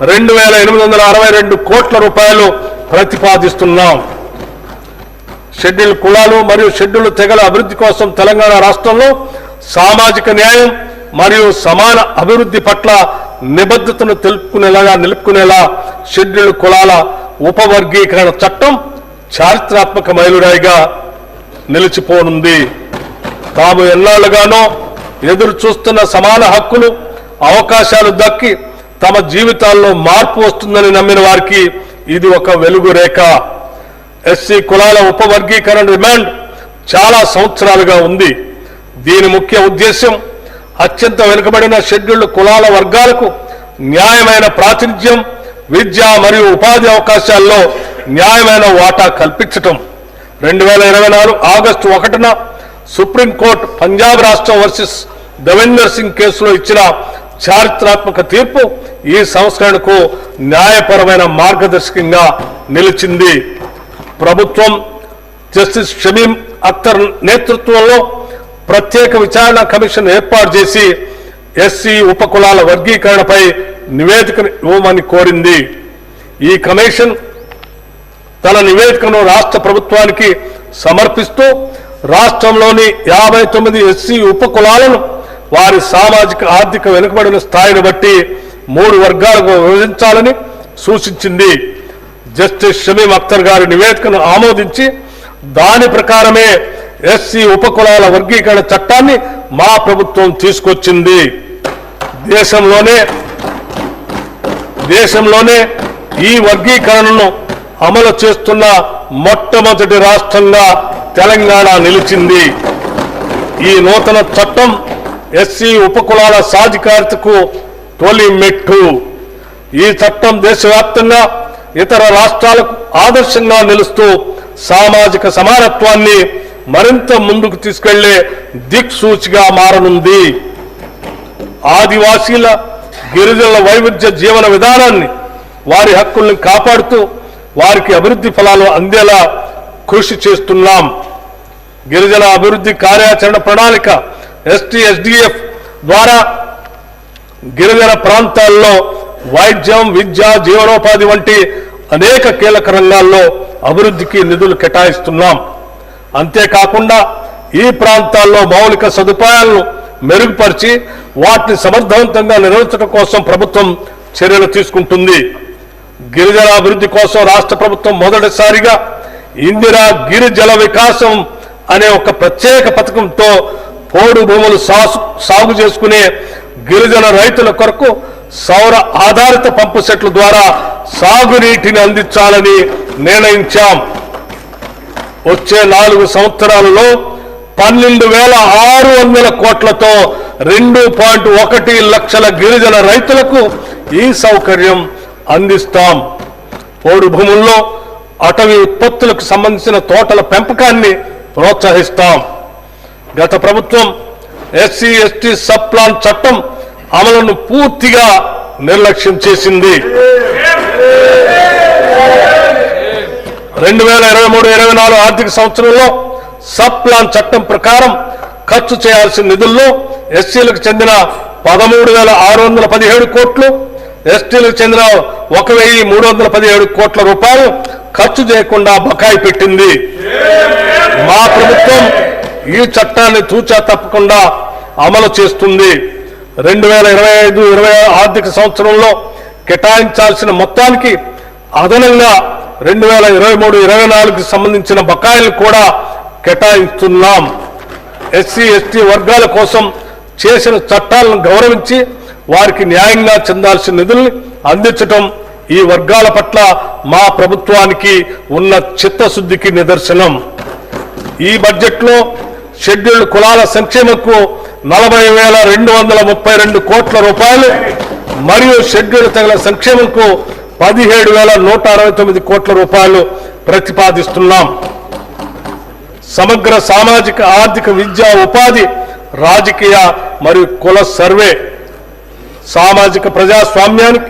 2,862 కోట్ల రూపాయలు ప్రతిపాదిస్తున్నాం. షెడ్యూల్ కులాలు మరియు షెడ్యూల్ తెగల అభివృద్ధి కోసం తెలంగాణ రాష్ట్రంలో సామాజిక న్యాయం మరియు సమాన అభివృద్ధి పట్ల నిబద్ధతను నిలుపుకునేలా షెడ్యూల్ కులాల ఉపవర్గీకరణ చట్టం చారిత్రాత్మక మైలురాయిగా నిలిచిపోనుంది. తాము ఎన్నాళ్లుగానో ఎదురు చూస్తున్న సమాన హక్కులు అవకాశాలు దక్కి తమ జీవితాల్లో మార్పు వస్తుందని నమ్మిన వారికి ఇది ఒక వెలుగు రేఖ. ఎస్సీ కులాల ఉపవర్గీకరణ డిమాండ్ చాలా సంవత్సరాలుగా ఉంది. దీని ముఖ్య ఉద్దేశం అత్యంత వెనుకబడిన షెడ్యూల్డ్ కులాల వర్గాలకు న్యాయమైన ప్రాతినిధ్యం, విద్య మరియు ఉపాధి అవకాశాల్లో న్యాయమైన వాటా కల్పించటం. 2024 ఆగస్టు 1న సుప్రీంకోర్టు పంజాబ్ రాష్ట్రం వర్సెస్ దేవేందర్ సింగ్ కేసులో ఇచ్చిన చారిత్రాత్మక తీర్పు ఈ సంస్కరణకు న్యాయపరమైన మార్గదర్శకంగా నిలిచింది. ప్రభుత్వం జస్టిస్ షమీం అఖ్తర్ నేతృత్వంలో ప్రత్యేక విచారణ కమిషన్ ఏర్పాటు చేసి ఎస్సీ ఉపకులాల వర్గీకరణపై నివేదికను ఇవ్వమని కోరింది. ఈ కమిషన్ తన నివేదికను రాష్ట్ర ప్రభుత్వానికి సమర్పిస్తూ రాష్ట్రంలోని 59 ఎస్సీ ఉపకులాలను వారి సామాజిక ఆర్థిక వెనుకబడిన స్థాయిని బట్టి 3 వర్గాలకు విభజించాలని సూచించింది. జస్టిస్ షమీం అఖ్తర్ గారి నివేదికను ఆమోదించి దాని ప్రకారమే ఎస్సీ ఉపకులాల వర్గీకరణ చట్టాన్ని మా ప్రభుత్వం తీసుకొచ్చింది. దేశంలోనే ఈ వర్గీకరణను అమలు చేస్తున్న మొట్టమొదటి రాష్ట్రంగా తెలంగాణ నిలిచింది. ఈ నూతన చట్టం ఎస్సీ ఉపకులాల సాధికారతకు తొలి మెట్టు. ఈ చట్టం దేశవ్యాప్తంగా ఇతర రాష్ట్రాలకు ఆదర్శంగా నిలుస్తూ సామాజిక సమానత్వాన్ని మరింత ముందుకు తీసుకెళ్లే దిక్సూచిగా మారనుంది. ఆదివాసీల గిరిజనుల వైవిధ్య జీవన విధానాన్ని, వారి హక్కుల్ని కాపాడుతూ వారికి అభివృద్ధి ఫలాలు అందేలా కృషి చేస్తున్నాం. గిరిజన అభివృద్ధి కార్యాచరణ ప్రణాళిక STSDF ద్వారా గిరిజన ప్రాంతాల్లో వైద్యం, విద్య, జీవనోపాధి వంటి అనేక కీలక రంగాల్లో అభివృద్ధికి నిధులు కేటాయిస్తున్నాం. అంతేకాకుండా ఈ ప్రాంతాల్లో మౌలిక సదుపాయాలను మెరుగుపరిచి వాటిని సమర్థవంతంగా నిర్వహించడం కోసం ప్రభుత్వం చర్యలు తీసుకుంటుంది. గిరిజన అభివృద్ధి కోసం రాష్ట్ర ప్రభుత్వం మొదటిసారిగా ఇందిరా గిరిజల వికాసం అనే ఒక ప్రత్యేక పథకంతో పోడు భూములు సాగు చేసుకునే గిరిజన రైతుల కొరకు సౌర ఆధారిత పంపు సెట్ల ద్వారా సాగునీటిని అందించాలని నిర్ణయించాం. వచ్చే 4 సంవత్సరాలలో 12,600 కోట్లతో 2.1 లక్షల గిరిజన రైతులకు ఈ సౌకర్యం అందిస్తాం. పోడు భూముల్లో అటవీ ఉత్పత్తులకు సంబంధించిన తోటల పెంపకాన్ని ప్రోత్సహిస్తాం. గత ప్రభుత్వం SC/ST సబ్ ప్లాన్ చట్టం అమలును పూర్తిగా నిర్లక్ష్యం చేసింది. 2023-24 ఆర్థిక సంవత్సరంలో సబ్ ప్లాన్ చట్టం ప్రకారం ఖర్చు చేయాల్సిన నిధుల్లో ఎస్సీలకు చెందిన 13,617 కోట్లు, ఎస్టీలకు చెందిన 1,317 కోట్ల రూపాయలు ఖర్చు చేయకుండా బకాయి పెట్టింది. మా ప్రభుత్వం ఈ చట్టాన్ని తూచా తప్పకుండా అమలు చేస్తుంది. 2025-26 ఆర్థిక సంవత్సరంలో కేటాయించాల్సిన మొత్తానికి అదనంగా 2023-24కి సంబంధించిన బకాయిలు కూడా కేటాయిస్తున్నాం. SC/ST వర్గాల కోసం చేసిన చట్టాలను గౌరవించి వారికి న్యాయంగా చెందాల్సిన నిధుల్ని అందించడం ఈ వర్గాల పట్ల మా ప్రభుత్వానికి ఉన్న చిత్తశుద్ధికి నిదర్శనం. ఈ బడ్జెట్లో షెడ్యూల్డ్ కులాల సంక్షేమకు 40,232 కోట్ల రూపాయలు మరియు షెడ్యూల్డ్ తెగల సంక్షేమంకు 17,169 కోట్ల రూపాయలు ప్రతిపాదిస్తున్నాం. సమగ్ర సామాజిక ఆర్థిక విద్యా ఉపాధి రాజకీయ మరియు కుల సర్వే సామాజిక ప్రజాస్వామ్యానికి